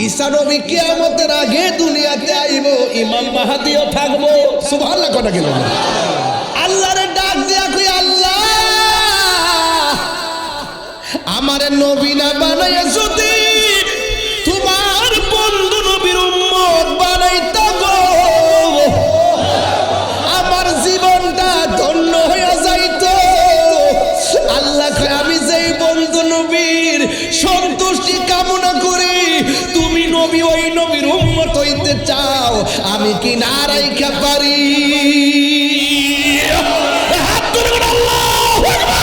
ঈসা নবী কিয়ামতের আগে দুনিয়াতে আইব, ইমাম মাহদিও থাকবো। সুবহানাল্লাহ কথা গেল না। আল্লাহরে ডাক দিয়া কই, আল্লাহ আমারে নবী না বানাইয়া যদি তোমার বন্ধু নবীর উম্মত বানাইতা গো, আমার জীবনটা ধন্য হয়ে যাইতো। আল্লাহ কয়, আমি যেই বন্ধু নবীর সন্তুষ্টি কামনা করি, তুমি নবী ওই নবীর উম্মত হইতে চাও, আমি কি না রাইখা পারি? হাত তুলে বলো আল্লাহু আকবার।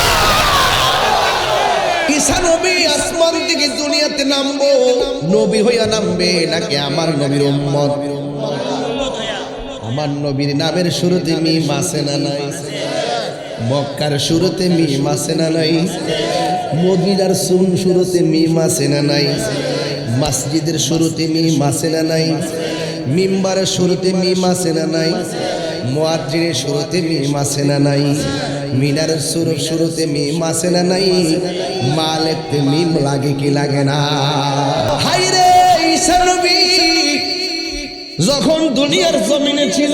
ঈসা নবী আসমান থেকে দুনিয়াতে নামবো, নবী হইয়া নামবে নাকি আমার নবীর উম্মত? আমার নবীর নামের শুরুতে মিম আছে না নাই? মক্কার শুরুতে মিম আছে না নাই? মদিনার শুরুতে মিম আছে না নাই? মসজিদের শুরুতে মিম আছে না নাই? মিম্বারের শুরুতে মিম আছে না নাই? মুয়াজ্জিনের শুরুতে মিম আছে না নাই? মিনারের শুরুতে মিম আছে না নাই? মা লিখতে মিম লাগে কি লাগে না? হায়রে ঈসা নবী যখন দুনিয়ার জমিনে ছিল,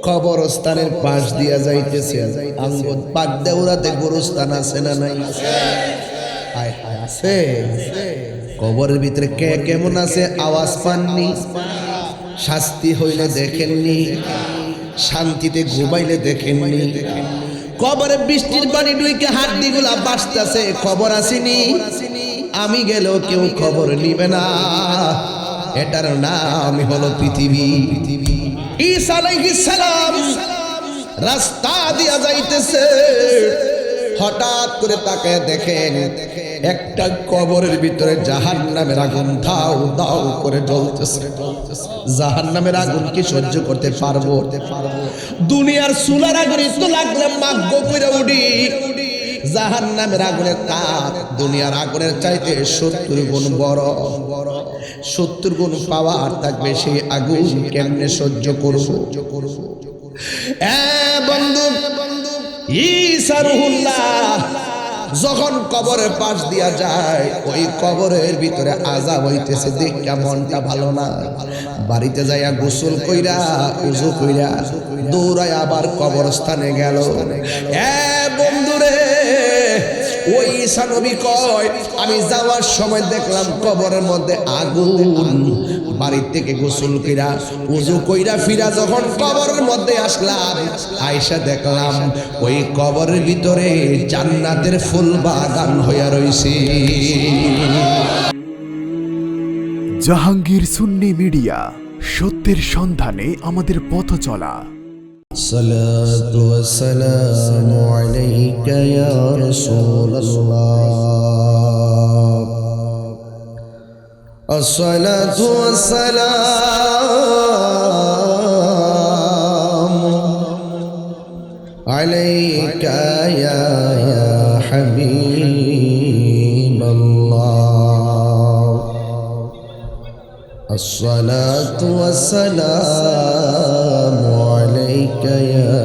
কবরস্থানের পাশ দিয়া যাইতেছে, আঙ্গুল পাক দেওরাতে গোরস্থান আছে না নাই? হায় হায় আছে। কবরের ভিতরে কে কেমন আছে আওয়াজ পাননি? শাস্তি হইলে দেখেননি? শান্তিতে ঘুমাইলে দেখেননি? কবরে বৃষ্টির পানি ডুইকে হাড্ডিগুলা বাসতেছে, খবর আসেনি? আমি গেলেও কেউ খবর নিবে না। এটার নাম হলো পৃথিবী। ঈসা আলাইহিস সালাম রাস্তা দিয়া যাইতেছে, হঠাৎ করে তাকে দেখেন একটা কবরের ভিতরে জাহান্নামের আগুন দাউ দাউ করে জ্বলতেছে। জাহান্নামের আগুন কি সহ্য করতে পারবো? দুনিয়ার চুলার আগুন তো লাগলে মাগ্য করে উঠি, জাহান্নামের আগুনের তাপ দুনিয়ার আগুনের চাইতে 70 গুণ বড়। 70 গুণ পাওয়ার থাকবে, সেই আগুন কেমনে সহ্য করব? বন্ধু, ঈসা রুহুল্লাহ যখন কবরের পাশ দিয়া যায়, ওই কবরের ভিতরে আযাব হইতেছে, দেখা মনটা ভালো না। বাড়িতে যাইয়া গোসল কইরা উযু কইরা দৌড়ায় আবার কবরস্থানে গেল। বন্ধুরে, ওই ঈসা নবী কয়, আমি যাওয়ার সময় দেখলাম কবরের মধ্যে আগুন। বাড়ির থেকে গোসল কইরা উযু কইরা ফিরা যখন কবরের মধ্যে আসলাম, আয়েশা দেখলাম ওই কবরের ভিতরে জান্নাতের ফুল বাগান হইয়া রইছে। জাহাঙ্গীর সুন্নি মিডিয়া, সত্যের সন্ধানে আমাদের পথ চলা। الصلاة والسلام عليك يا رسول الله، الصلاة والسلام عليك يا حبيب الله، الصلاة والسلام عليك يا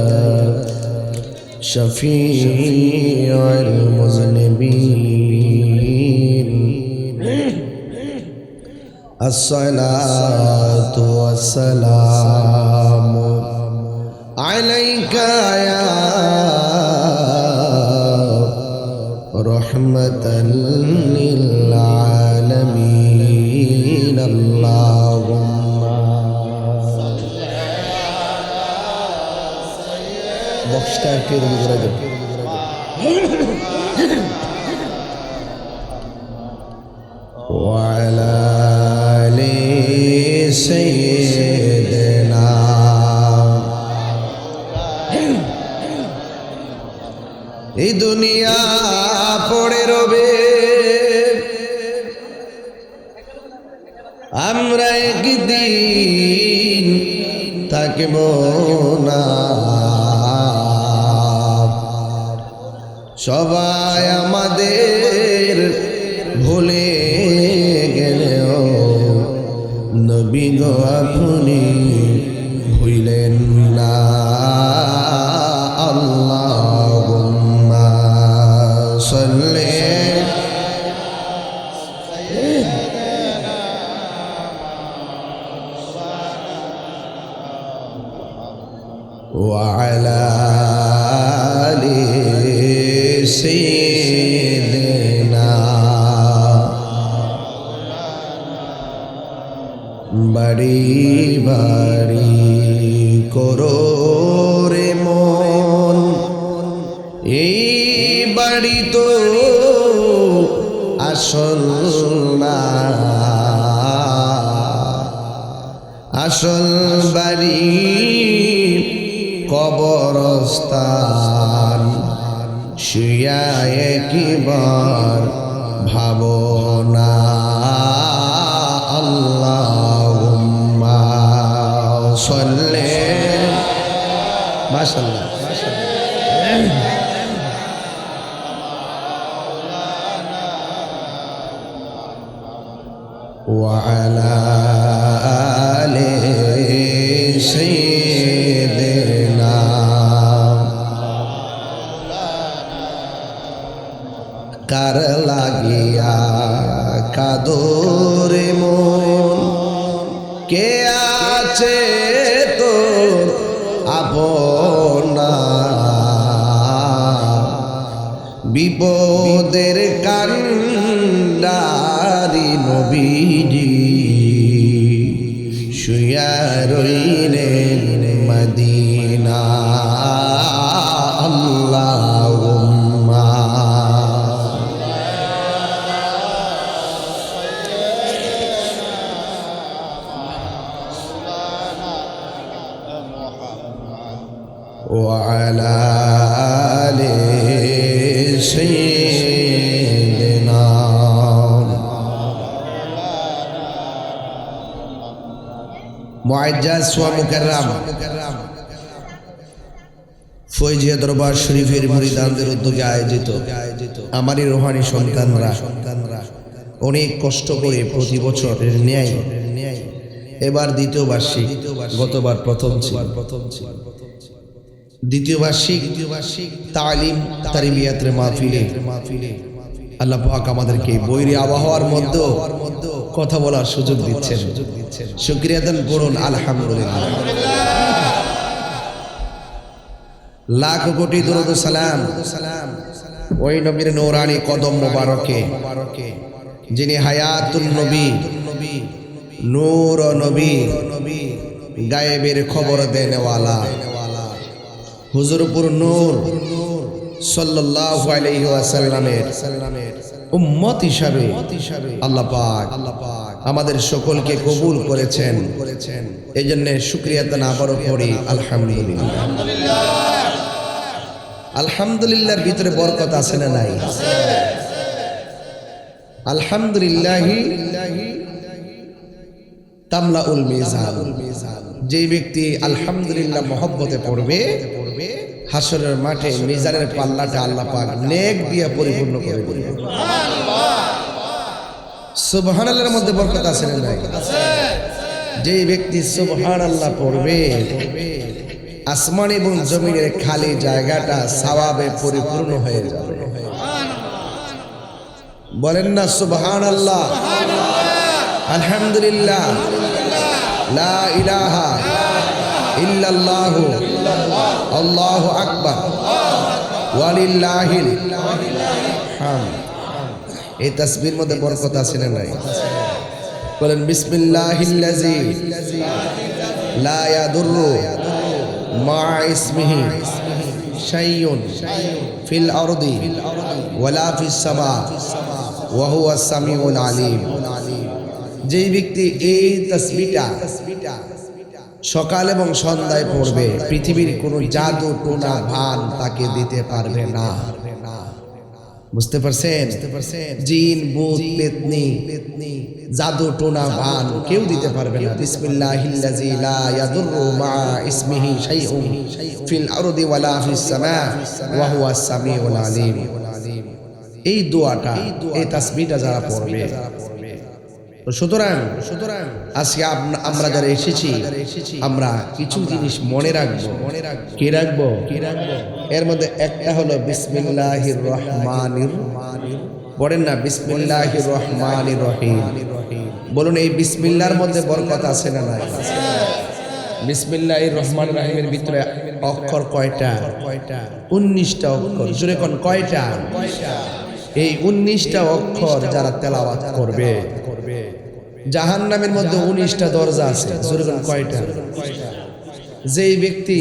شفيع المذنبين، الصلاة والسلام عليك يا رحمة للعالمين، اللهم বক্সটার কে রুমে ঘুরে যাবে। وعلى آل سيدنا এই দুনিয়া পড়ে রবে, আমরা একদিন থাকিব না। সবাই আমাদের ভুলে গেলেও নবী গো আপনি ভুলেন না। আল্লাহুম্মা সাল্লি দেনা বাড়ি বাড়ি করো রে মন এই বাড়ি তো আসল না আসল বাড়ি কবরস্থান শুয়া একবার ভাবনা আল্লাহুম্মা সাল্লি মাশাআল্লাহ وعلى آل سيدنا কার লাগিয়া কাদর মন কে আছে তোর আপনা বিপদের কান্ডারি নবীজি শুয়া রইলেন মদিনা আল্লাহুম্মা وعلى آل سيدنا মুআজ্জাজ ওয়া মুকাররাম ফয়জিয়া দরবার শরীফের মুরিদানদের উদ্যোগে আয়োজিত আমারই রোহানি সন্তানরা অনেক কষ্ট করে প্রতি বছরের ন্যায় এবার দ্বিতীয় বার্ষিক গতবার প্রথম ছিল দ্বিতীয় বার্ষিক তালিম তারবিয়াতের মাহফিলে আল্লাহ পাক আমাদেরকে বৈরী আবহাওয়ার মধ্যে কথা বলার সুযোগ দিচ্ছেন শুকরিয়া দেন বলুন আলহামদুলিল্লাহ লাখ কোটি দরুদ ও সালাম ওই নবীর নূরানি কদম মোবারকে যিনি হায়াতুন নবী নূর নবী গায়েবের খবর দেনেওয়ালা হুজুরপুর নূর সাল্লাল্লাহু আলাইহি ওয়াসাল্লামের উম্মত হিসাবে আল্লাহ পাক আমাদের সকলকে কবুল করেছেন এজন্য শুকরিয়া আদান আবারও করি আলহামদুলিল্লাহ আলহামদুলিল্লাহর ভিতরে বরকত আছে না নাই আলহামদুলিল্লাহি তামলাউল মিজান যে ব্যক্তি আলহামদুলিল্লাহ মহব্বতে পড়বে হাসরের মাঠে মিজানের পাল্লাটা আল্লাহ পাক নেক দিয়ে পরিপূর্ণ করে দিবেন সুবহানাল্লাহর মধ্যে বরকত আছে না নাই যে ব্যক্তি সুবহানাল্লাহ পড়বে আসমান এবং জমিনের খালি জায়গাটা সওয়াবে পরিপূর্ণ হয়ে যাবে বলেন না সুবহানাল্লাহ আলহামদুলিল্লাহ লা ইলাহা ইল্লাল্লাহু আল্লাহু আকবার ওয়ালিল্লাহিল হামদ এই তাসবির মধ্যে বরকত আছে না নাই বলেন বিসমিল্লাহিল্লাযী লা ইয়াদুররু মা ইসমিহি শাইউন ফিল আরদি ওয়ালা ফিস সামা ওয়া হুয়াস সামিউল আলিম যেই ব্যক্তি এই তাসবিহটা সকাল এবং সন্ধ্যায় পড়বে পৃথিবীর কোনো জাদু টোনা ভান তাকে দিতে পারবে না বুঝতে পারছেন জিন ভূত পেতনি জাদু টোনা ভান কেউ দিতে পারবে না বিসমিল্লাহিল্লাযী লা ইয়াদুররু মা ইসমিহি শাইউন ফিল আরদি ওয়ালা ফিস সামা ওয়া হুয়াস সামিউল আলিম এই দোয়াটা এই তাসবিহটা যারা পড়বে সুতরাং আজকে আমরা যারা এসেছি আমরা কিছু জিনিস মনে রাখবো কি রাখবো এর মধ্যে একটা হলো বিসমিল্লাহির রহমানির বলেন না বিসমিল্লাহির রহমানির রহিম বলুন এই বিসমিল্লাহর মধ্যে বরকত আছে না নাই বিসমিল্লাহির রহমানির রহিমের ভিতরে অক্ষর কয়টা? 19টা অক্ষর। জোরে কোন কয়টা? এই 19টা অক্ষর যারা তেলাওয়াত করবে, জাহান্নামের মধ্যে 19টা দরজা আছে। জোরে কোন কয়টা? যেই ব্যক্তি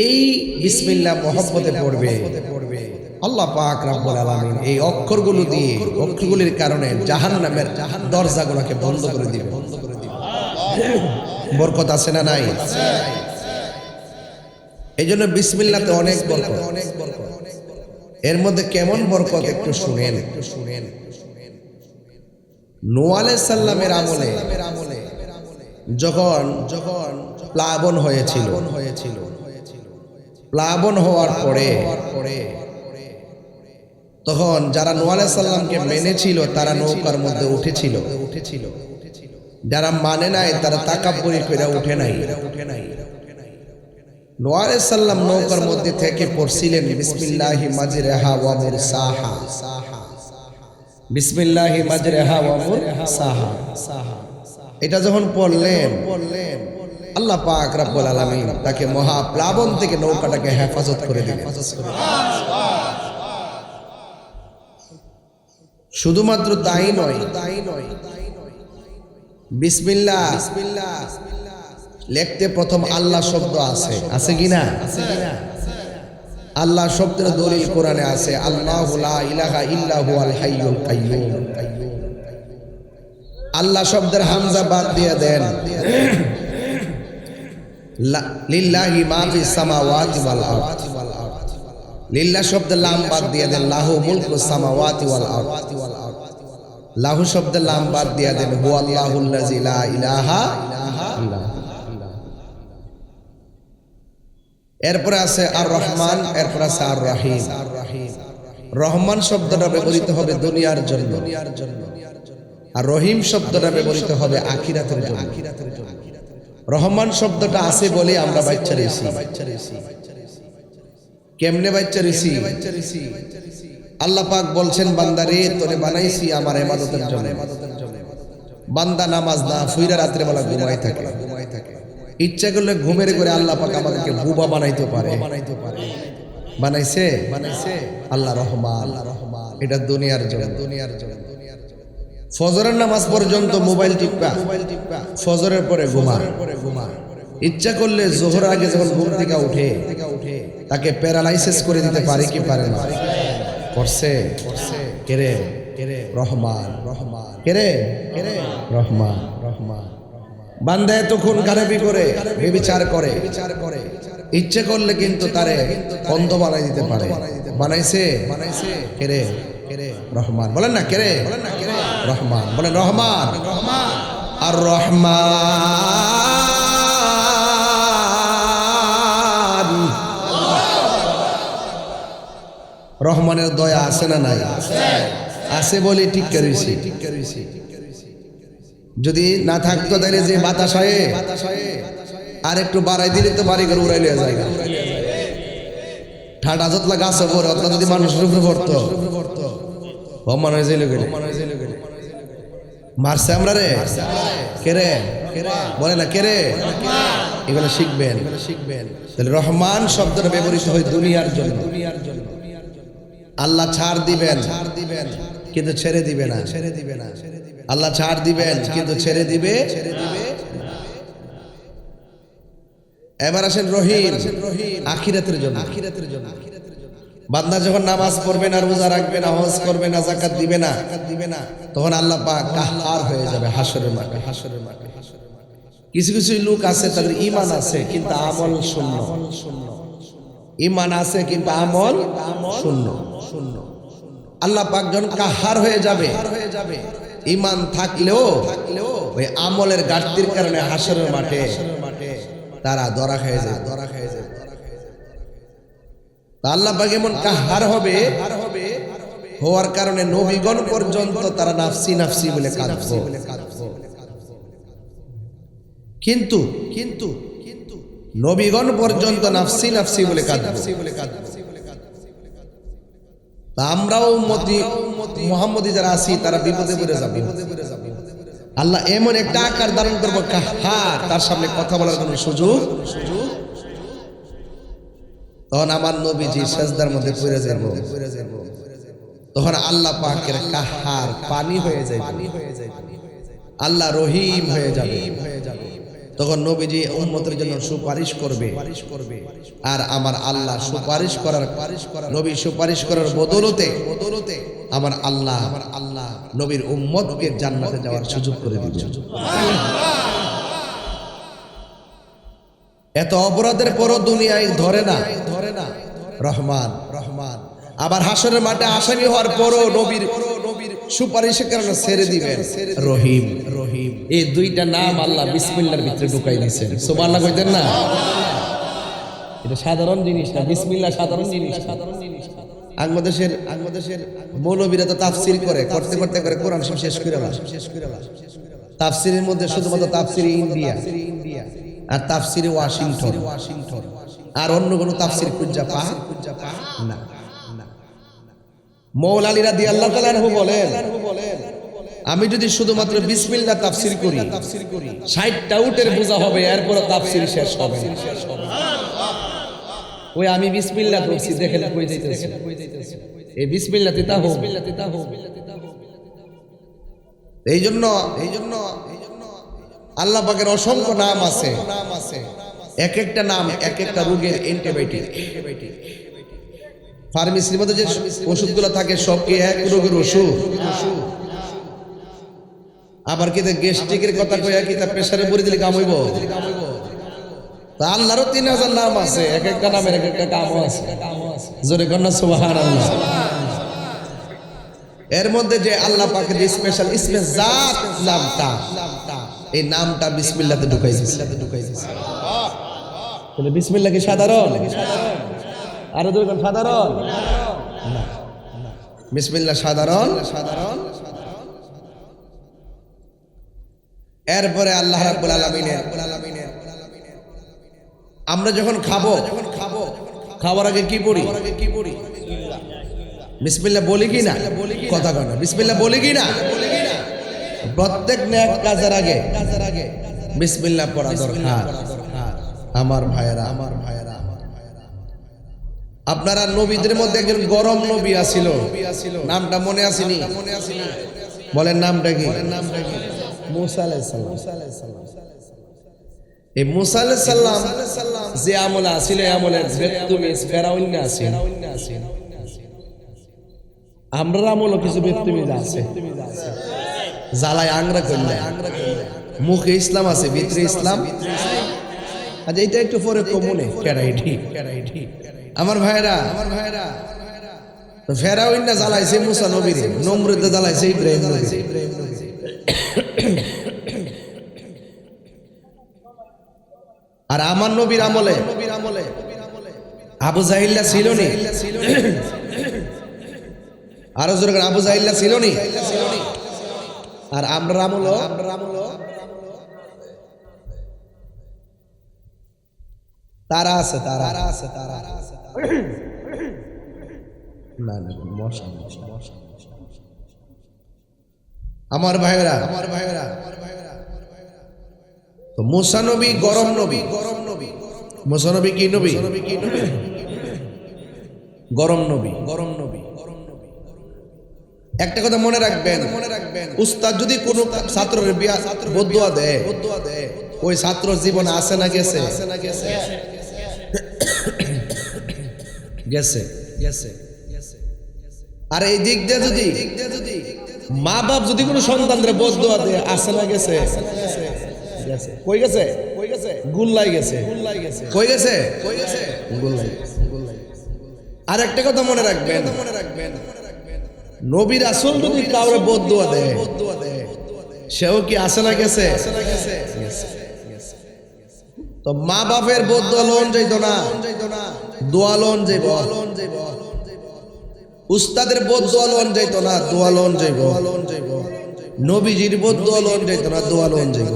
এই বিসমিল্লাহ মহব্বতে পড়বে, আল্লাহ পাক রব্বুল আলামিন এই অক্ষরগুলো দিয়ে, অক্ষরগুলির কারণে জাহান্নামের দরজাগুলোকে বন্ধ করে দিবে। বরকত আছে না নাই? এই জন্য বিসমিল্লাহতে অনেক বরকত। এর মধ্যে কেমন বরকত একটু শুনেন। নূহ আলাইহিস সালামের আমলে যখন প্লাবন হয়েছিল, প্লাবন হওয়ার পরে তখন যারা নূহ আলাইহিস সালামকে মেনেছিল তারা নৌকার মধ্যে উঠেছিল, যারা মানে নাই তারা তাকাব্বুরি করে উঠে নাই। নূহ আলাইহিস সালাম নৌকার মধ্যে থেকে পড়ছিলেন বিসমিল্লাহি মাজরাহা ওয়া মুরসাহা, বিসমিল্লাহি মাজরাহা ওয়া মুরসাহা। এটা যখন পড়লেন আল্লাহ পাক রব্বুল আলামিন তাকে মহা প্লাবন থেকে নৌকাটাকে হেফাজত করে দিলেন। শুধুমাত্র তাই নয়, বিসমিল্লাহ লিখতে প্রথম আল্লাহ শব্দ আছে কিনা? আল্লাহ শব্দের দলিল কোরআনে আছে, আল্লাহু লা ইলাহা ইল্লা হুয়াল হাইয়ুল কাইয়্যুম। আল্লাহ শব্দের হামজা বাদ দিয়ে দেন, লিল্লাহি মা ফিস সামাওয়াতি ওয়াল আরদ। লিল্লাহ শব্দের লাম বাদ দিয়ে দেন, লাহু মুলকুস সামাওয়াতি ওয়াল আরদ। লাহু শব্দের লাম বাদ দিয়ে দেন, হুয়াল্লাহুল্লাযী লা ইলাহা ইল্লা। এরপরে আছে আর রহমান, এরপরে আছে আর রহিম। রহমান শব্দটা ব্যবহৃত হবে দুনিয়ার জন্য, আর রহিম শব্দটা ব্যবহৃত হবে আখিরাতের জন্য। রহমান শব্দটা আছে বলে আমরা বাচ্চা রয়েছি। কেমনে বাচ্চা রয়েছি? আল্লাহ পাক বলছেন, বান্দারে তোরে বানাইছি আমার ইবাদতের জন্য। বান্দা নামাজ না ফুইরা রাত্রে বেলা ঘুমাই থাকে, ইচ্ছা করলে ঘুমের করে আল্লাহ পাক আমাদেরকে বুবা বানাইতে পারে। বানাইছে আল্লাহ রহমান। এটা দুনিয়ার জন্য। ফজরের নামাজ পর্যন্ত মোবাইল টিপা, ফজরের পরে ঘুমা। ইচ্ছা করলে জোহর আগে যখন ঘুম থেকে উঠে তাকে প্যারালাইসিস করে দিতে পারে কি পারে না? করছে। কেরে? রহমান। কেরে? রহমান। বান্দা এতক্ষণ খারাপি করে, ব্যভিচার করে, ইচ্ছে করলে কিন্তু তারে অন্ধ বানাই দিতে পারে। বানাইছে কেরে? রহমান। বলেন না কেরে? রহমান। বলেন রহমান। আর রহমান, রহমানের দয়া আছে না নাই? আছে বলে ঠিক করেছি। যদি না থাকতো তাহলে যে বাতাস হয় আর একটু বাড়াই দিলে তো বাড়ি করে উড়াই লিয়া যায়। ঠান্ডা যতলা গাছ পরে অতলা যদি মানুষের উপরে পড়তো, রহমান হয়ে যাইল গেলে মারছে আমরা রে। কেরে? বলে না কেরে? এগুলো শিখবেন। তাহলে রহমান শব্দটা ব্যবহৃত হয় দুনিয়ার জন্য। আল্লাহ ছাড় দিবেন কিন্তু ছেড়ে দিবে না। আল্লাহ ছাড় দিবেন কিন্তু ছেড়ে দিবে। এবার আসেন রহিম, আখিরাতের জন্য। বান্দা যখন নামাজ পড়বে না, রোজা রাখবে না, হজ করবে না, যাকাত দিবে না, তখন আল্লাহ পাক কাহ্হার হয়ে যাবে হাসরের মাঠে। কিছু কিছু লোক আছে তাদের ঈমান আছে কিন্তু আমল শূন্য। ঈমান আছে কিন্তু আমল শূন্য। আল্লাহ পাক যখন কাহ্হার হয়ে যাবে, ঈমান থাকলেও ওই আমলের ঘাটতির কারণে হাসরের মাঠে তারা ধরা খেয়ে যায়। আল্লাহ পাক এমন কাহ্হার হবে, হওয়ার কারণে নবীগণ পর্যন্ত তারা নাফসি নাফসি বলে কাঁদবে। কিন্তু নবীগণ পর্যন্ত নাফসি নাফসি বলে কাঁদবে। আমরাও উম্মতি মুহাম্মদী যারা আছি তারা বিপদে পড়ে যাবে। আল্লাহ এমন একটা আকার ধারণ করবো কাহার, তার সামনে কথা বলার কোনো সুযোগ। তখন আমার নবীজি সেজদার মধ্যে পড়ে যাব, তখন আল্লাহ পাকের কাহার পানি হয়ে যায়, আল্লাহ রহিম হয়ে যাবে। তখন নবীজি উম্মতের জন্য সুপারিশ করবে, আর আমার আল্লাহ সুপারিশ করার, নবী সুপারিশ করার বদৌলতে আমার আল্লাহ নবীর উম্মতকে জান্নাতে যাওয়ার সুযোগ করে দিবে। এত অপরাধের পরও দুনিয়ায় ধরে না রহমান। আবার হাসরের মাঠে আসামি হওয়ার পরও নবীর সুপারিশের কারণে ছেড়ে দিবেন রহিম। এই দুইটা নাম আল্লাহ বিসমিল্লাহর ভিতরে ঢুকাই দিয়েছেন। সুবহানাল্লাহ কইতেন না? এটা সাধারণ জিনিস না, বিসমিল্লাহ সাধারণ জিনিস। বাংলাদেশের মৌলবীরা তো তাফসীর করতে করে কোরআন শেষ করে তাফসীরের মধ্যে শুধুমাত্র তাফসীরে ইন্ডিয়া আর তাফসীরে ওয়াশিংটন, আর অন্য কোনো তাফসীর খুঁজা পা না। মৌলা আলী রাদিয়াল্লাহু তাআলা আনহু বলেন, আমি যদি শুধুমাত্র বিসমিল্লাহ তাফসীর করি 60টা উটের বোঝা হবে, এরপর তাফসীর শেষ হবে। ওই আমি বিসমিল্লাহ করছি, দেখেন কই যাইতেছে এই বিসমিল্লাহ তিতা হোক। এই জন্য আল্লাহ পাকের অসংখ্য নাম আছে, এক একটা নাম এক একটা রোগের অ্যান্টিবায়োটিক। ফার্মেসির মধ্যে যে ওষুধগুলো থাকে সব কি এক রোগের ওষুধ? আবার কি গ্যাস্ট্রিকের কথা কইয়া কি তা প্রেসারে পড়ে দিলে কাম হইব? তা আল্লাহরও 3000 নাম আছে, এক একটা নামের এক একটা কামও আছে। জোরে কন্যা সুবহানাল্লাহ। এর মধ্যে যে আল্লাহ পাকের যে স্পেশাল ইসমে জাত নামটা, এই নামটা বিসমিল্লাহতে ঢুকাই দিয়েছে। তাহলে বিসমিল্লাহ কি সাধারণ? আর দুইজন সাধারণ না, বিসমিল্লাহ সাধারণ। এরপরে আল্লাহ রাব্বুল আলামিনের, আমরা যখন খাবো খাওয়ার আগে কি পড়ি? বিসমিল্লাহ বলি কি না? কথা কয় না, বিসমিল্লাহ বলি কি না? প্রত্যেক নেক কাজের আগে বিসমিল্লাহ পড়া দরকার। আমার ভাইয়েরা, আপনারা নবীদের মধ্যে একজন গরম নবী আছিল, নামটা মনে আসেনি? বলেন নামটা কি? মুসা আলাইহিস সালাম। এই মুসা আলাইহিস সালাম যে আমলে আছিল, এই আমলের বেতুমিস ফেরাউন না আছিল। আমরা আমলও কিছু বেতুমিস আছে, জ্বালায় আংরা করলে মুখে ইসলাম আছে, ভিতরে ইসলাম। আচ্ছা এটা একটু পরে কমনে কেরাইটি আমার ভাইরা, ফেরাউন না জ্বালাইছে মুসা নবীরে, নমরুদ জ্বালাইছে ইব্রাহিম নবীরে। আর আমার নবীর আমলে আবু জাহিল্লা ছিল নি? আরো জোরে করে, আবু জাহিল্লা ছিল নি? আর আমরা আমলো তারা আছে। না আমার ভাইরা, তো মুসা নবী গরম নবী। মুসা নবী কি নবী? গরম নবী। একটা কথা মনে রাখবেন, উস্তাদ যদি কোনো ছাত্রের বদুয়া দেয়, ওই ছাত্র জীবন আছে না গেছে? আর এই দিক দিয়ে যদি মা বাপ যদি কোনো সন্তানদের বদুয়া দেয়, আছে না গেছে? কই গেছে? গুল্লাই গেছে। কই গেছে? গুল্লাই। আর একটা কথা মনে রাখবেন, নবী রাসূল যদি কাউরে বদুয়া দেয়, সেও কি আছে না গেছে? তো মা বাপের বদুয়া লোন যাইতো না, দোয়া লোন যাইব। উস্তাদের বদুয়া লোন যাইতো না, দোয়া লোন যাইব। নবীজির বদুয়া লোন যাইতো না, দোয়া লোন যাইব।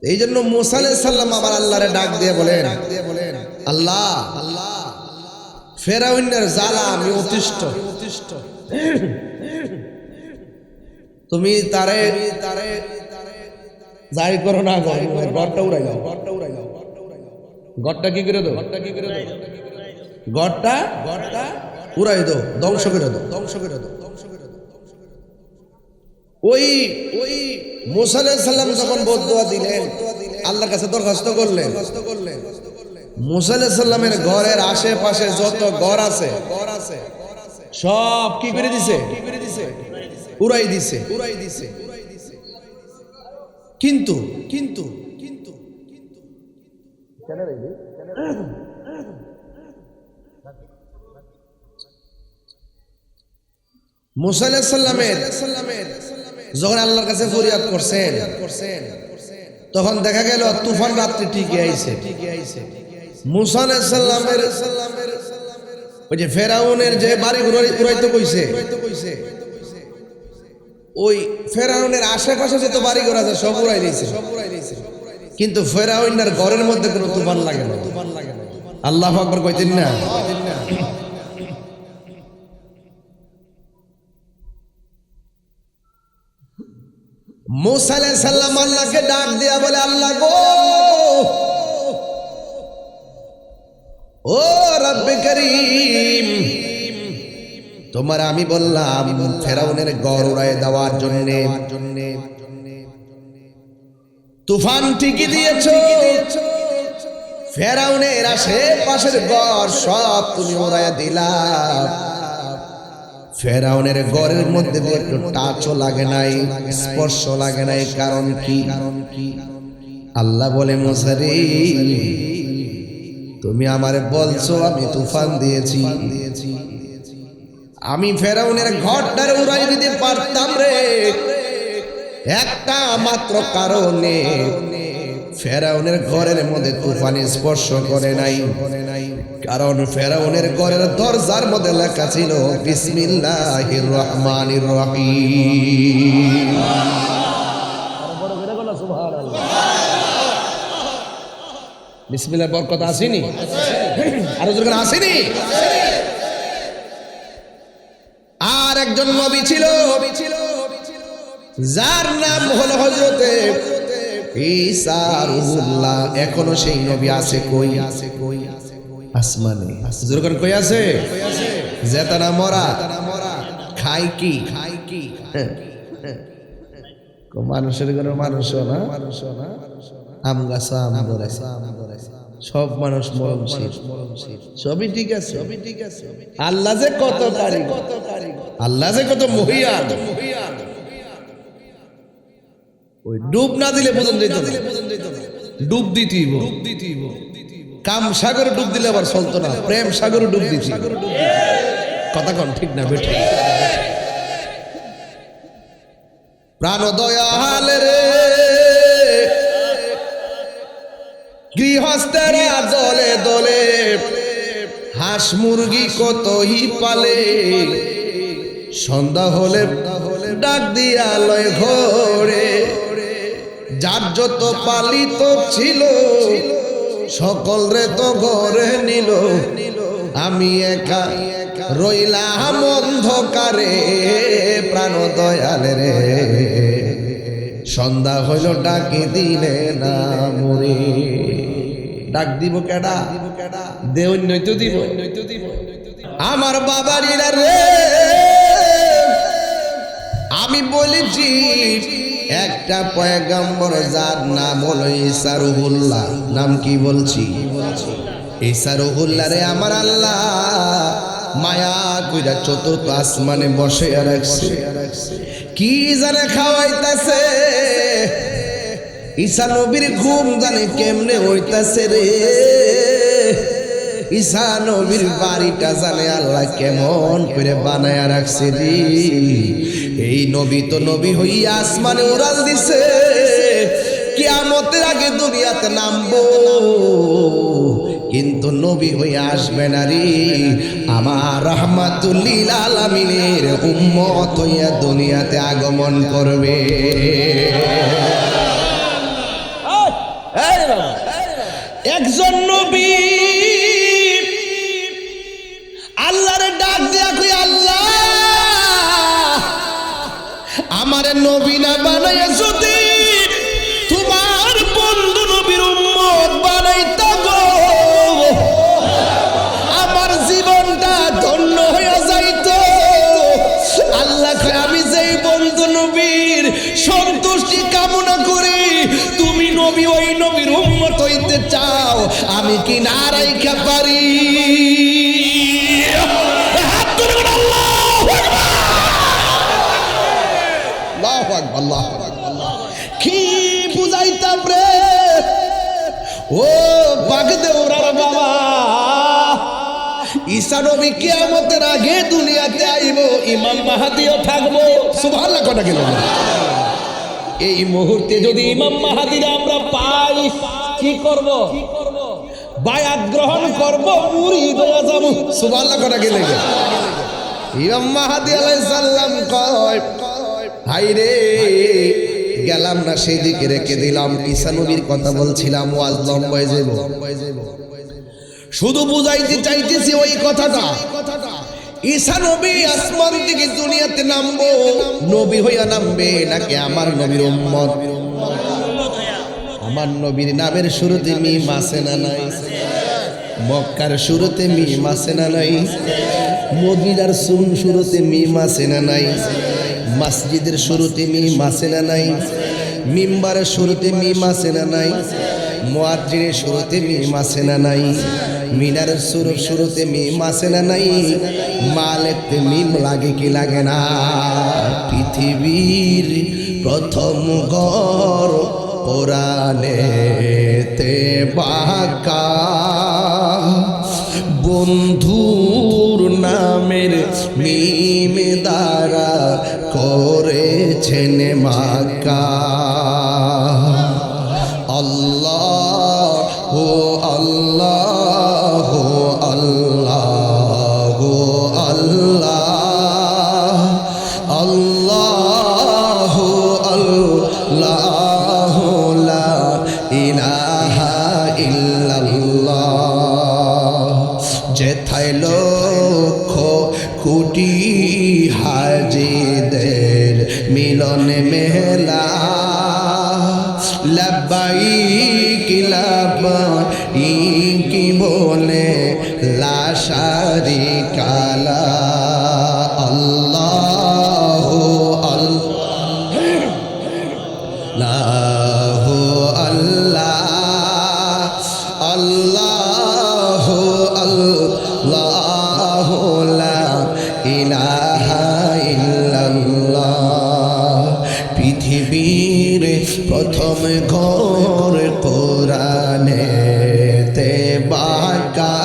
এই জন্য মুসা আলাইহিস সালাম আমার আল্লাহরে ডাক দিয়ে বলেন, আল্লাহ ফেরাউনের জ্বালা আমি অতিষ্ঠ। তো তুমি তারে যাই করো না করো ঘরটা উড়াই দাও ঘরটা কি করে দাও ঘরটা উড়াই দাও ধ্বংস করে দাও ওই মুসা আলাইহিস সালাম যখন বদদুয়া দিলেন আল্লাহর কাছে দরখাস্ত করলেন মুসা আলাইহিস সালামের ঘরের আশেপাশে যত ঘর আছে সব কি করে দিছে উড়াই দিছে কিন্তু মুসা আলাইহিস সালামের যখন আল্লাহর কাছে ফরিয়াদ করছেন তখন দেখা গেল তুফান রাত্রি ঠিকই আইছে মুসা আলাইহিস সালামের ওই যে ফেরাউনের যে বাড়ি উড়াইতে কইছে ওই ফেরাউনের আশেপাশে যত বাড়ি ঘর আছে সব উড়াই দিয়েছে কিন্তু ফেরাউনের ঘরের মধ্যে কোনো তুফান লাগে না আল্লাহু আকবার কইতেন না মুসা আলাইহিস সালাম আল্লাহকে ডাক দিয়া বলে আল্লাহ গো ও রব্বে করিম তোমার আমি বললাম ফেরাউনের ঘর উড়ায় দেওয়ার জন্য তুফান ঠিকই দিয়েছো ফেরাউনের আশেপাশের ঘর সব তুমি উড়ায় দিলা ফেরাউনের ঘরের মধ্যে দিয়ে একটু টাচও লাগে নাই স্পর্শ লাগে নাই কারণ কি আল্লাহ বলে মুসা রে তুমি আমারে বলছো আমি তুফান দিয়েছি আমি ফেরাউনের ঘরটারে উড়াই দিতে পারতাম রে একটা মাত্র কারণে ফেরাউনের ঘরের মধ্যে তুফান স্পর্শ করে নাই কারণ ফেরাউনের ঘরের দরজার মধ্যে লেখা ছিল বিসমিল্লাহির রহমানির রহিম বিসমিল্লাহর বরকত আসেনি আর যখন আসেনি আর একজন নবী ছিল যার নাম হলো হযরতে ঈসা রুহুল্লাহ এখনো সেই নবী আছে কই আসমানে যখন কই আছে জেতানা মরা খাই কি মানুষের ঘরে মানুষ না আম গাছা আম ধরে সব মানুষ মরণশীল সবই ঠিক আছে আল্লাহ যে কত কারিগর আল্লাহ যে কত মহিয়ান ওই ডুব না দিলে বোঝন যেত না ডুব দিতেই কাম সাগরে ডুব দিলে আবার চলতো না প্রেম সাগরে ডুব দিতে কথা কন ঠিক না বেঠিক প্রাণ দয়াল রে গৃহস্থেরা দলে দলে হাঁস মুরগি কতই পালে সন্ধ্যা হলে ডাক দিয়া লয় ঘরে যার যত পালিত ছিল সকল রে তো ঘরে নিল আমি একা রইলাম অন্ধকারে প্রাণ দয়াল রে সন্ধ্যা হইল ডাকি দিলে না মরে ডাক দিব কেডা দেও নইতো দিব আমার বাবারিরা রে আমি বলেছি একটা পয়গম্বর যার নাম হলো ঈসা রুহুল্লাহ নাম কি বলছি ঈসা রুহুল্লাহ রে আমার আল্লাহ মায়া কইরা চতুর্থ আসমানে বসে রাখছে কি জানে খাওয়াইতাছে ঈসা নবীর ঘুম জানে কেমনে হইতাছে রে ঈসা নবীর বাড়িটা জানে আল্লাহ কেমন করে বানায়া রাখছে রে এই নবী তো নবী হইয়া আসমানে উড়াল দিছে কিয়ামতের আগে দুনিয়াতে নামবো কিন্তু নবী হইয়া আসবে না রে আমার রাহমাতুল লিল আলামিনের উম্মত হইয়া দুনিয়াতে আগমন করবে একজন নবী আল্লাহর ডাক দিয়া কই আল্লাহ আমার নবী না বানাইয়া যদি তোমার বন্ধু নবীর উম্মত বানাইতা গো, আমার জীবনটা ধন্য হয়ে যাইতো। আল্লাহ কয় আমি যেই বন্ধু নবীর সন্তুষ্টি কামনা করি, তুমি নবী ওই নবীর উম্মত হইতে চাও, আমি কি না রাইখা পারি? হাত তুলে বলো আল্লাহু আকবার, আল্লাহু আকবার, আল্লাহু আকবার। কি বুঝাইতাম রে ও বাগদেউরার বাবা, ঈসা নবী কিয়ামতের আগে দুনিয়াতে আইব, ইমাম মাহদিও থাকবো। সুবহানাল্লাহ কথা গেল। এই মুহূর্তে যদি ইমাম মাহদিরা আমরা পাই, কি করব? বায়াত গ্রহণ করব, মুরিদ হয়ে যাব। সুবহানাল্লাহ কথা গেল। ইমাম মাহদি আলাইহিস সালাম কয়, হাই রে গেলাম না সেই দিকে রেখে দিলাম, ঈসা নবীর কথা বলছিলাম, ওয়াজ লম্বা হয়ে যাব। শুধু বুঝাইতে চাইতেছি ওই কথাটা, ঈসা নবী আসমান থেকে দুনিয়াতে নামবো, নবী হইয়া নামবে নাকি আমার নবীর উম্মত? আমার নবীর নামের শুরুতে মিম আছে না নাই? মক্কার শুরুতে মিম আছে না নাই? মদিনার শুরুতে মিম আছে না নাই? মসজিদের শুরুতে মিম আছে না নাই? মিম্বারের শুরুতে মিম আছে না নাই? মুয়াজ্জিনের শুরুতে মিম আছে না নাই? মিনারের শুরুতে মিম আছে না নাই? মালেতে মিম লাগে কি লাগে না? পৃথিবীর প্রথম ঘর কোরআনেতে বাঁকা, বন্ধুর নামের মিম দ্বারা করেছেন মাক্কা। আল্লাহ হো আল্লাহ হো আল্লাহ হো আল্লাহ, আল্লাহ হো আল্লাহ, লা ইলাহা ইল্লাল্লাহ। যেথায় লক্ষ কোটি হাজিদের মিলন মেলা, লব্বাইক লব্বাইক বলে লা শারিকা লা, আল্লাহু আল্লাহু আল্লাহ, আল্লাহু আল্লাহু, লা ইলাহা ইল্লাল্লাহ। পৃথিবীর প্রথম ঘর কোরআনেতে বাঁকা,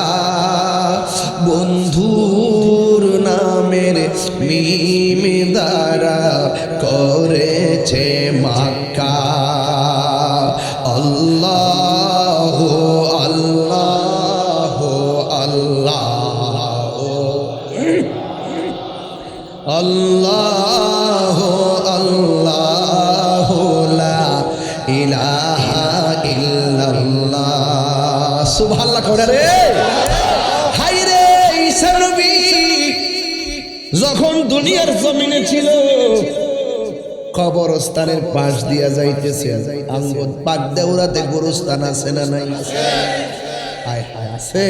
বন্ধুর নামের মিম দ্বারা করেছে মাক্কা। আল্লাহ আল্লাহ আল্লাহ আল্লাহ আল্লাহ, লা ইলাহা ইল্লাল্লাহ। সুবহানাল্লাহ করে রে। হাই রে ঈসা নবী যখন দুনিয়ার জমিনে ছিল, কবরস্থানের পাশ দিয়া যাইতেছে, আঙ্গুর পাক দেউরাতে গোরস্থান আছে না নাই? হায় হায় আছে।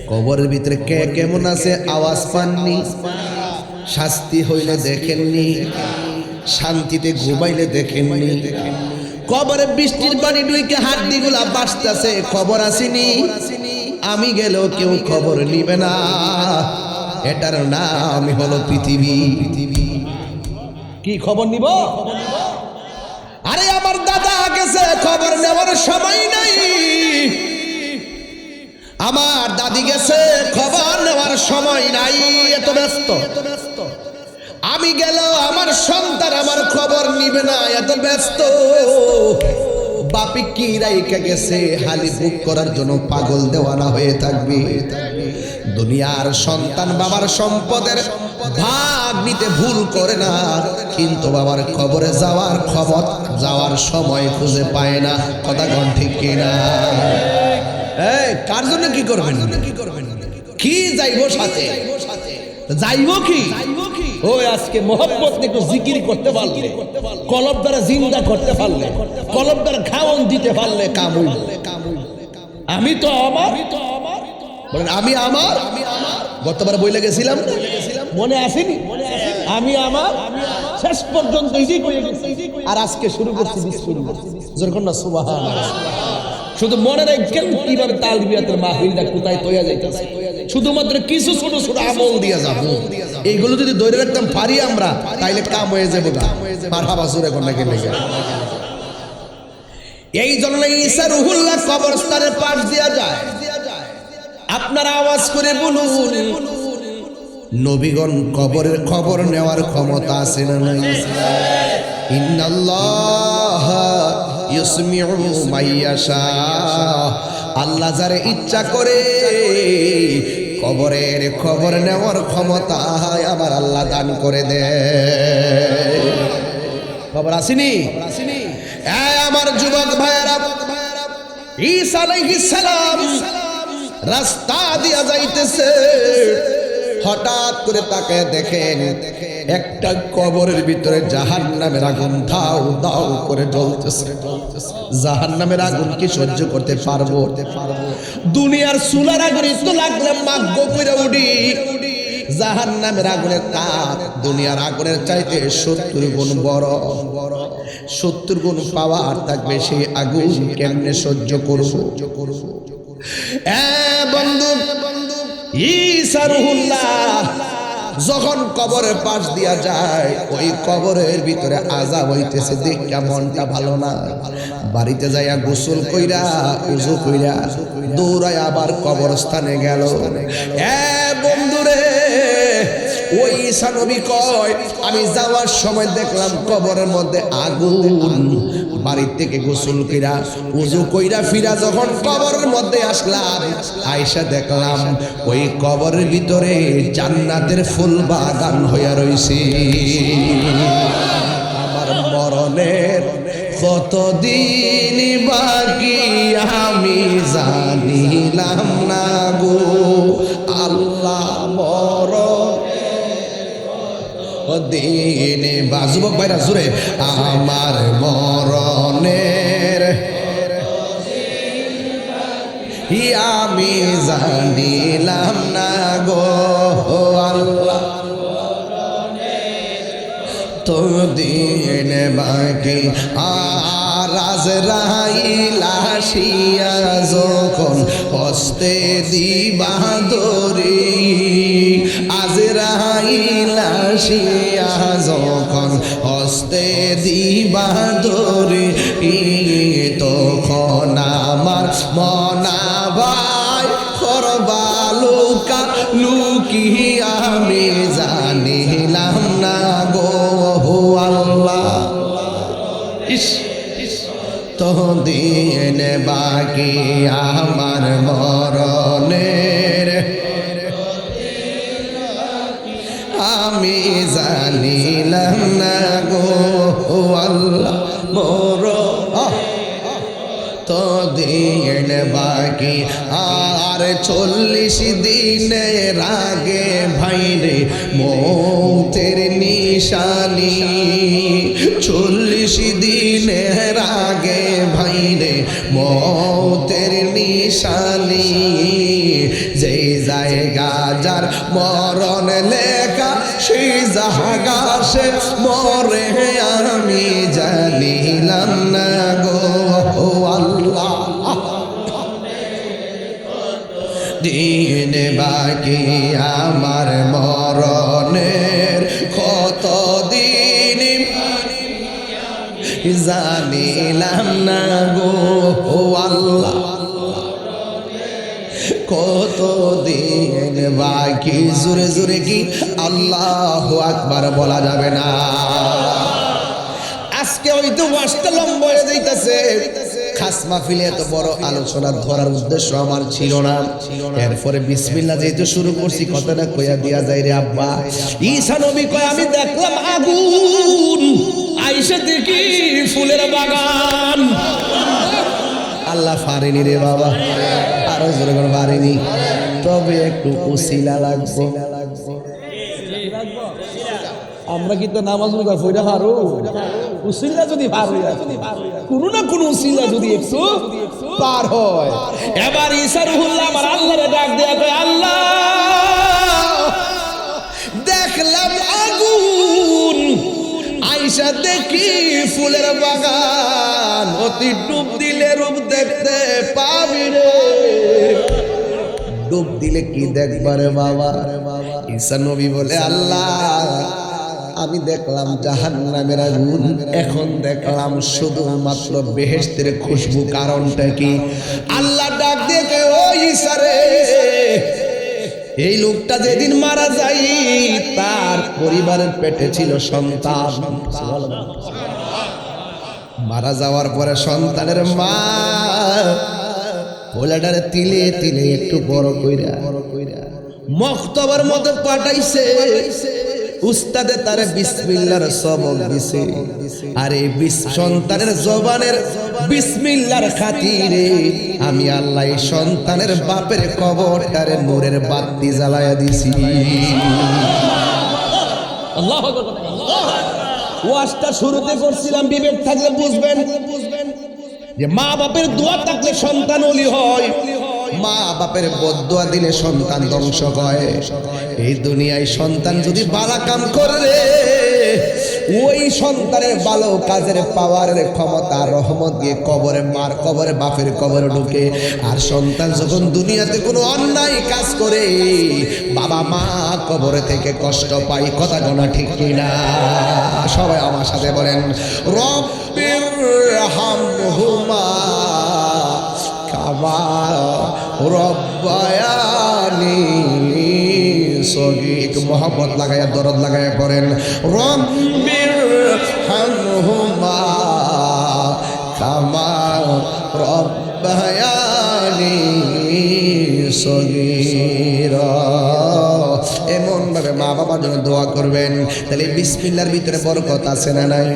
কবরের ভিতরে কে কেমন আছে আওয়াজ পাননি? শাস্তি হইলে দেখেননি? শান্তিতে ঘুমাইলে দেখেননি? কবরে বৃষ্টির পানি ডুইকে হাড্ডিগুলা বাসতেছে, খবর আসেনি? আমি গেলেও কেউ খবর নিবে না। এটার নাম হলো পৃথিবী। কি খবর নিব? আরে আমার দাদা গেছে, খবর নেওয়ার সময় নাই। আমার দাদি গেছে, খবর নেওয়ার সময় নাই, এত ব্যস্ত। আমি গেল, আমার সন্তান আমার খবর নিবে না, এত ব্যস্ত। বাপি কি রাইখা গেছে, হালি বুক করার জন্য পাগল দেওয়ানা হয়ে থাকবে। দুনিয়ার সন্তান বাবার সম্পদের ভাগ নিতে ভুল করে না, কিন্তু বাবার কবরে যাওয়ার সময় খুঁজে পায় না। কথা কোন ঠিক কিনা? এই কার জন্য কি করবেন? কি যাইবো সাথে? যাইবো কি? ওই আজকে মোহাম্মত একটু জিকির করতে পারলে, কলব দ্বারা জিন্দা করতে পারলে, কলব দ্বারা খাওয়ান দিতে পারলে কাম হইল। আমি তো আমার বলেন, আমি আমার গতবার বইলে গেছিলাম না, মনে আসেনি? আমি আমার শেষ পর্যন্ত ইজি করে গেছি, আর আজকে শুরু করছি বিসমিল্লাহ। যখন না সুবহানাল্লাহ, শুধু মনে রাখেন কিভাবে তালবিয়াতের মাহফিলটা কোথায় তৈয়া যাইতেছে। শুধুমাত্র কিছু ছোট ছোট আমল দিয়া যাব, এইগুলো যদি ধরে রাখতাম পারি আমরা, তাইলে কাম হয়ে যাবো গা। মারহাবা জোরে কোন নাকি লেগে। এই জন্য ঈসা রুহুল্লাহ কবরস্থানের পাশ দিয়া যায়। আপনারা আওয়াজ করে বলুন, নবীগণ কবরের খবর নেওয়ার ক্ষমতা আছে না নাই? ইন্নাল্লাহ ইউসমিউ মাইয়াশা, আল্লাহ যারে ইচ্ছা করে কবরের খবর নেওয়ার ক্ষমতা আবার আল্লাহ দান করে দেয়। খবর আসেনি? আমার যুবক ভাইয়েরা, ঈসা আলাইহিস সালাম রাস্তা দিয়া যাইতেছে, হঠাৎ করে তাকে দেখেন একটা কবরের ভিতরে জাহান্নামের আগুন দাউ দাউ করে জ্বলতেছে। জাহান্নামের আগুন কি সহ্য করতে পারবো? দুনিয়ার চুলার আগুন তো লাগলে মাগ্য করে উঠি, জাহান্নামের আগুনের তাপ দুনিয়ার আগুনের চাইতে 70 গুণ বড়। 70 গুণ পাওয়ার থাকবে, সেই আগুন কেমনে সহ্য করবো? বন্ধু, ঈসা রুহুল্লাহ যখন কবরের পাশ দিয়া যায়, ওই কবরের ভিতরে আযাব হইতেছে, দেখা মনটা ভালো না। বাড়িতে যাইয়া গোসল কইরা উযু কইরা দৌড়ায় আবার কবরস্থানে গেল। বন্ধুরে, ওই ঈসা নবী কয়, আমি যাওয়ার সময় দেখলাম কবরের মধ্যে আগুন। বাড়ির থেকে গোসল কইরা উযু কইরা ফিরা যখন কবরের মধ্যে আসলাম, আয়েশা দেখলাম ওই কবরের ভিতরে জান্নাতের ফুল বাগান হইয়া রইছে। আমার মরণের কতদিন বাকি আমি জানিলাম না গো আল্লাহ, মরণ দিনে বাজুবক ভাইরা জুড়ে, আমার মরণের আমি জানিলাম না গো আল্লাহ, তো দিন বাকি। আর আজরাইল আসিয়া যখন হস্তে দিবা ধরি, আজরাইল আসিয়া যখন হস্তে দিবা ধরি, তখন আমার মনা ভাই করবা লুকা লুকি আমি জানিলাম না গো আল্লাহ। তো দিন বাকি আমার মরণের আমি জানিলাম না গো আল্লাহ, তো দিন বাকি। আর 40 দিনের আগে ভাইরে মৌতের নিশানি, 40 দিনের আগে ভাইরে মৌতের নিশানি। যেই জায়গা যার মরণ লেখা, সেই জায়গা সে মরে আমি জানিলাম না গো আল্লাহ। দিন বাকি আমার মরণের কত দিন জানিলাম না গো আল্লাহ, কত দিন বাকি। জোরে জোরে কি আল্লাহু আকবার বলা যাবে না? আজকে হয়তো ওয়াজটা লম্বা হয়ে যাইতেছে, খাস মাহফিলে এত বড় আলোচনা ধরার উদ্দেশ্য আমার ছিল না। এরপরে বিসমিল্লাহ যেহেতু শুরু করছি, কথাটা কইয়া দিয়া যায় রে আব্বা। ঈসা নবী কয়, আমি দেখলাম আগুন, আয়েশা দেখি ফুলের বাগান। আল্লাহ পারেনি রে বাবা, আরো জোরে করে পারেনি, তবে একটু উসিলা লাগবে। আমরা কিন্তু নামাজ রোজা পড়া পারো উসিলা যদি পার হইয়া কোনো না কোনো উসিলা যদি একটু পার হয়। এবার ঈসা রুহুল্লাহ আমার আল্লাহরে ডাক দেয়া কয়, আল্লাহ দেখলাম আগুন, আইসা দেখি ফুলের বাগান, অতি ডুব দিলে রূপ দেখতে পাবি রে। ডুব দিলে কি দেখবারে বাবা? ঈসা নবী বলে, আল্লাহ আমি দেখলাম জাহান্নামের আগুন, এখন দেখলাম শুধুমাত্র বেহেশতের খুশবু। কারণটা কি? আল্লাহ ডাক দিয়ে কয়, ও ঈসা রে, এই লোকটা যেদিন মারা যায় তার পরিবারের পেটে ছিল সন্তান। মারা যাওয়ার পরে সন্তানের মা পোলাটারে তিলে তিলে একটু বড় কইরা মক্তবার মধ্যে পাঠাইছে। উস্তাদে তারে বিসমিল্লাহর সবক দিছে। আর এই সন্তানের জবানের বিসমিল্লাহর খাতিরে আমি আল্লাহ এই সন্তানের বাপের কবরটারে নূরের বাতি জ্বালায়া দিছি। আল্লাহু আকবার। ওয়াজটা শুরুতে করছিলাম, বিবেক থাকলে বুঝবেন যে মা বাপের দোয়া থাকলে সন্তান ওলি হয়, মা বাপের বদদোয়া দিলে সন্তান ধ্বংস হয়। এই দুনিয়ায় সন্তান যদি ভালো কাম করে, ওই সন্তানের ভালো কাজের পাওয়ারের ক্ষমতা রহমত দিয়ে কবরে মার কবরে বাপের কবরে ঢুকে। আর সন্তান যখন দুনিয়াতে কোনো অন্যায় কাজ করে, বাবা মা কবরে থেকে কষ্ট পাই। কথা গোনা ঠিক কিনা? সবাই আমার সাথে বলেন, রব্বির হামহুমা কামা রব্বায়ানি সগীর। একটু মহব্বত লাগাইয়া দরদ লাগাইয়া পড়েন, রব্বির হামহুমা কামা রব্বায়ানি সগীরা। এমন ভাবে মা বাবার জন্য দোয়া করবেন। তাহলে বিসমিল্লাহর ভিতরে বরকত আছে না নাই?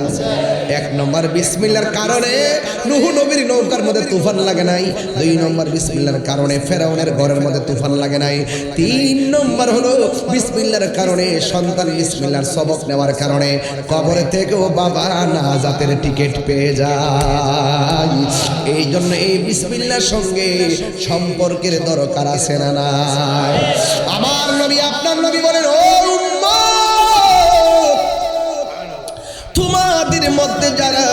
এক নম্বর বিসমিল্লাহর কারণে নূহ নবীর নৌকার মধ্যে তুফান লাগে নাই। দুই নম্বর বিসমিল্লাহর কারণে ফেরাউনের ঘরের মধ্যে তুফান লাগে নাই। তিন নম্বর হলো বিসমিল্লাহর কারণে সন্তান বিসমিল্লাহর সবক নেওয়ার কারণে কবরে থেকেও বাবা নাজাতের টিকিট পেয়ে যায়। এই জন্য এই বিসমিল্লাহর সঙ্গে সম্পর্কের দরকার আছে না নাই? আমার নবী আপনার নবী বলেন, ও উম্মত, তোমাদের মধ্যে যারা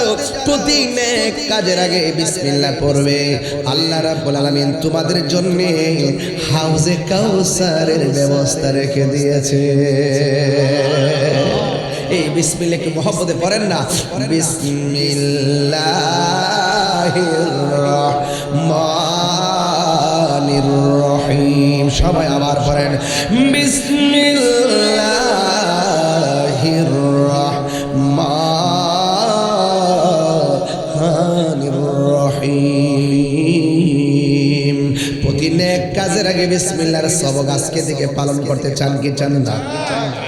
প্রতি নেক কাজের আগে বিসমিল্লাহ পড়বে, আল্লাহ রাব্বুল আলামিন তোমাদের জন্য হাউজে কাউসারের ব্যবস্থা রেখে দিয়েছে। এই বিসমিল্লাহ কি মহব্বতে পড়েন না? বিসমিল্লাহির রহমানির রহিম। সবাই আবার পড়েন, বিসমিল্লাহির রহমানির রহিম। প্রতি নেক কাজের আগে বিসমিল্লাহর সবক আজকে থেকে পালন করতে চান কি চান না?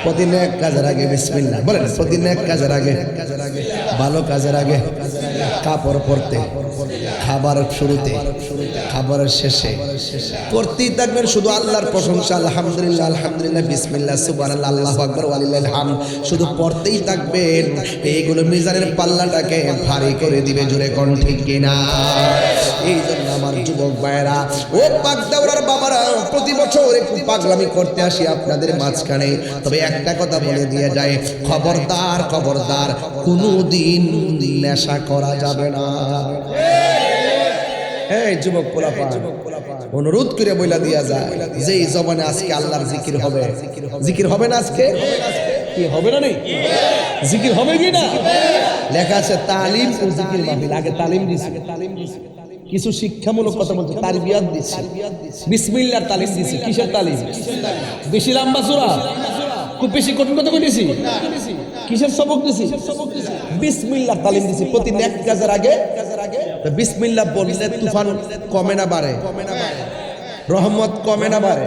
প্রতি নেক কাজের আগে বিসমিল্লাহ বলেন। প্রতি নেক কাজের আগে, ভালো কাজের আগে, কাপড় পরতে, খাবার শুরুতে, খাবারের শেষে করতেই থাকবেন শুধু আল্লাহর প্রশংসা। আলহামদুলিল্লাহ, আলহামদুলিল্লাহ, বিসমিল্লাহ, সুবহানাল্লাহ, আল্লাহু আকবার, ওয়ালিল্লাহিল হামদ। শুধু পড়তেই থাকবেন। এইগুলো মিজানের পাল্লাটাকে ভারী করে দিবে। জোরে কোন ঠিক কিনা? এই জন্য আমার যুবক ভাইরা ও পাকদাওরার বাবারা, প্রতি বছর একটু পাগলামি করতে আসি আপনাদের মাঝখানে। তবে একটা কথা বলে দিয়ে যায়, খবরদার খবরদার, কোনোদিন নেশা করা যাবে না। এই যুবক পোলাপান, অনুরোধ করে বইলা দিয়া যায় যে এই জবানে আজকে আল্লাহর জিকির হবে। জিকির হবে না আজকে? কি হবে না? নেই জিকির হবে কি না? লেখা আছে তালিম ও জিকির মাহফিল। আগে তালিম দিছি, কিছু শিক্ষামূলক কথা বলতে তারবিয়াত দিছি, বিসমিল্লাহর তালিম দিছি। কিসের তালিম? বেশি লম্বা সূরা, খুব বেশি কঠিন কথা বলেছি? কিসের সবক দিছি? বিসমিল্লাহর তালিম দিছি। প্রতি নেক কাজের আগে বিসমিল্লাহ বললে তুফান কমে না বাড়ে? রহমত কমে না বাড়ে?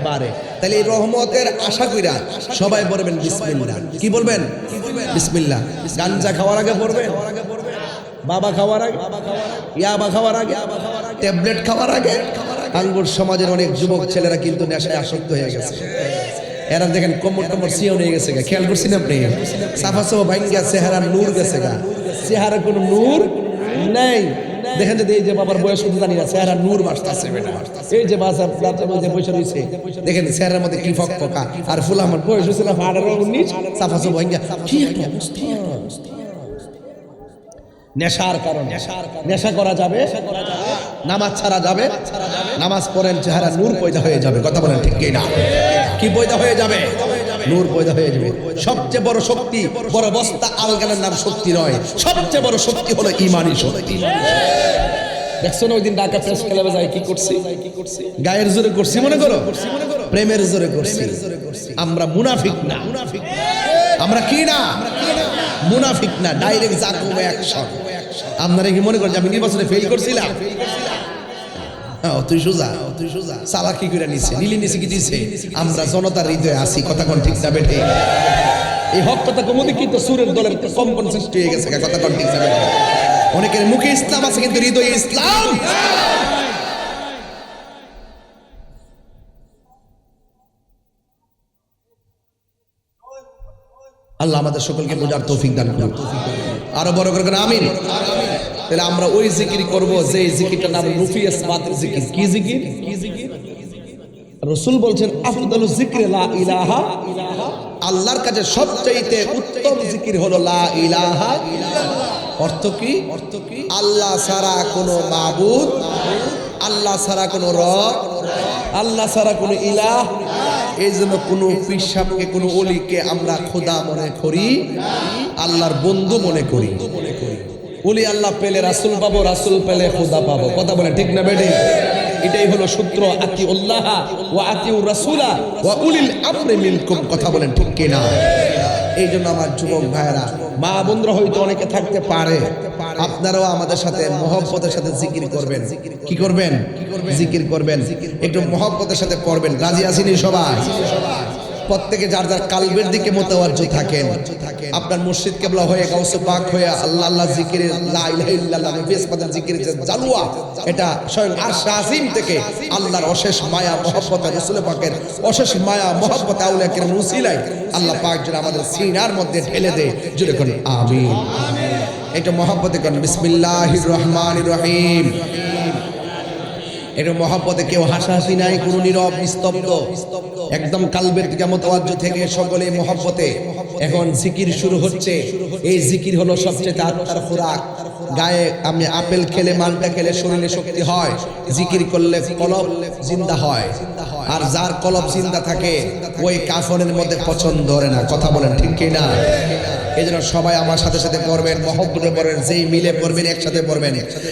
বাড়ে। তাহলে এই রহমতের আশা কইরা সবাই বলবেন বিসমিল্লাহ। কি বলবেন? বিসমিল্লাহ। গাঞ্জা খাওয়ার আগে পড়বেন, বাবা খাওয়ার আগে, ইয়াবা খাওয়ার আগে, ট্যাবলেট খাওয়ার আগে। আঙ্গুর সমাজের অনেক যুবক ছেলেরা কিন্তু নেশায় আসক্ত হয়ে গেছে। এরা দেখেন কোমর টোমর সিও নিয়ে গেছে গা, খেয়াল করছেন আপনি? সাফা সাফা ভাঙ্গা চেহারা নূর গেছে গা, চেহারা কোনো নূর নেই। দেখেন যদি এই যে বাবার বয়স কিন্তু জানি না, চেহারা নূর বাসতাছে বেটা। এই যে বাসা যে বসে রয়েছে দেখেন চেহারার মধ্যে কি ফকফকা, আর ফুল আমার বয়স হয়েছিল 18-19, সাফা সাফা ভাঙ্গা কি একটা অবস্থা। নেশার কারণে নেশা করা যাবে, নামাজ ছাড়া যাবে, নামাজ পড়েন চেহারা নূর পয়দা হয়ে যাবে। কথা বলেন ঠিক কি না? কি পয়দা হয়ে যাবে? নূর পয়দা হয়ে যাবে। সবচেয়ে বড় শক্তি, বড় বস্তা আলগানের নাম শক্তি নয়, সবচেয়ে বড় শক্তি হলো ঈমানি শক্তি। দেখছো না ওই দিন ঢাকা প্রেস ক্লাবে যাই কি করছি? গায়ের জোরে করছি মনে করো, প্রেমের জোরে করছি। আমরা মুনাফিক না, আমরা কি না? মুনাফিক না, ডাইরেক্ট জাকুম অ্যাকশন। আপনারা কি মনে করেন যে আমি নির্বাচনে ফেল করছিলাম? তুই সোজা চালাকি করে নিচ্ছে, নিচে কি দিচ্ছে? আমরা জনতার হৃদয়ে আসি। কথা কোন ঠিক যাবে? ঠিক এই হক কথা কমদি কিন্তু সুরের দলের কম্পন সৃষ্টি হয়ে গেছে। কথা কোন ঠিক যাবে? অনেকের মুখে ইসলাম আছে কিন্তু হৃদয়ে ইসলাম। আল্লাহ আমাদের সকলকে বোঝার তৌফিক দান করুন। আরো বড় করে আমিন। তাহলে আমরা ওই জিকির করব যে জিকিরটার নাম রুফিয়াস বাতিল জিকির। কি জিকির? রাসূল বলছেন আফদালু যিকরি লা ইলাহা, আল্লাহর কাছে সবচেয়ে উত্তম জিকির হলো লা ইলাহা। অর্থ কি? আল্লাহ ছাড়া কোনো মাবুদ, আল্লাহ ছাড়া কোনো রব, আল্লাহ ছাড়া কোনো ইলাহ। এই জন্য কোনো পীর সাহেবকে, কোনো ওলিকে আমরা খোদা মনে করি, আল্লাহর বন্ধু মনে করি। ওলি আল্লাহ পেলে রাসূল পাবো, রাসূল পেলে খোদা পাবো। কথা বলে ঠিক না বেটি? এটাই হলো সূত্র। আতিউল্লাহ ওয়া আতিউর রাসূলা ওয়া উলিল আমরি মিনকুম। কথা বলেন ঠিক কি না? এই জন্য আমার যুবক ভাইরা, মা বোনরা হয়তো অনেকে থাকতে পারে, আপনারাও আমাদের সাথে মহব্বতের সাথে জিকির করবেন। কি করবেন? জিকির করবেন। একটু মহব্বতের সাথে পড়বেন। রাজি আছেন সবাই? প্রত্যেকে যার যার কালবের দিকে মোতাওয়াজ্জু থাকেন। আপনার মুর্শিদ কেবলা হয়ে, গাউসে পাক হয়ে আল্লাহ আল্লাহ জিকিরে, লা ইলাহা ইল্লাল্লাহ নফিস পাদের জিকিরে যে জালওয়া, এটা স্বয়ং আরশ আজিম থেকে আল্লাহর অশেষ মায়া মহব্বত, রাসূল পাকের অশেষ মায়া মহব্বত, আউলিয়া কিরামের উসিলায় আল্লাহ পাক যেন আমাদের সিনার মধ্যে ঢেলে দেয়। জোরে করুন আমিন। এটা মহব্বতে করুন বিসমিল্লাহির রহমানির রহিম। এটা মহব্বতে কেউ হাসাহাসি নাই, কোনো নীরব নিস্তব্ধ, একদম কালবের দিকে মোতাওয়াজ্জু থেকে সকলে মহব্বতে। এখন জিকির শুরু হচ্ছে। এই জিকির হলো সবচেয়ে আত্মার খোরাক। গায়ে আপনি আপেল খেলে, মালটা খেলে শরীরে শক্তি হয়, জিকির করলে কলব জিন্দা হয়। আর যার কলব জিন্দা থাকে ওই কাফনের মধ্যে পছন্দ ধরে না। কথা বলেন ঠিক কি না? এই জন্য সবাই আমার সাথে সাথে পড়বেন, মহব্বতে পড়বেন, যেই মিলে পড়বেন একসাথে পড়বেন।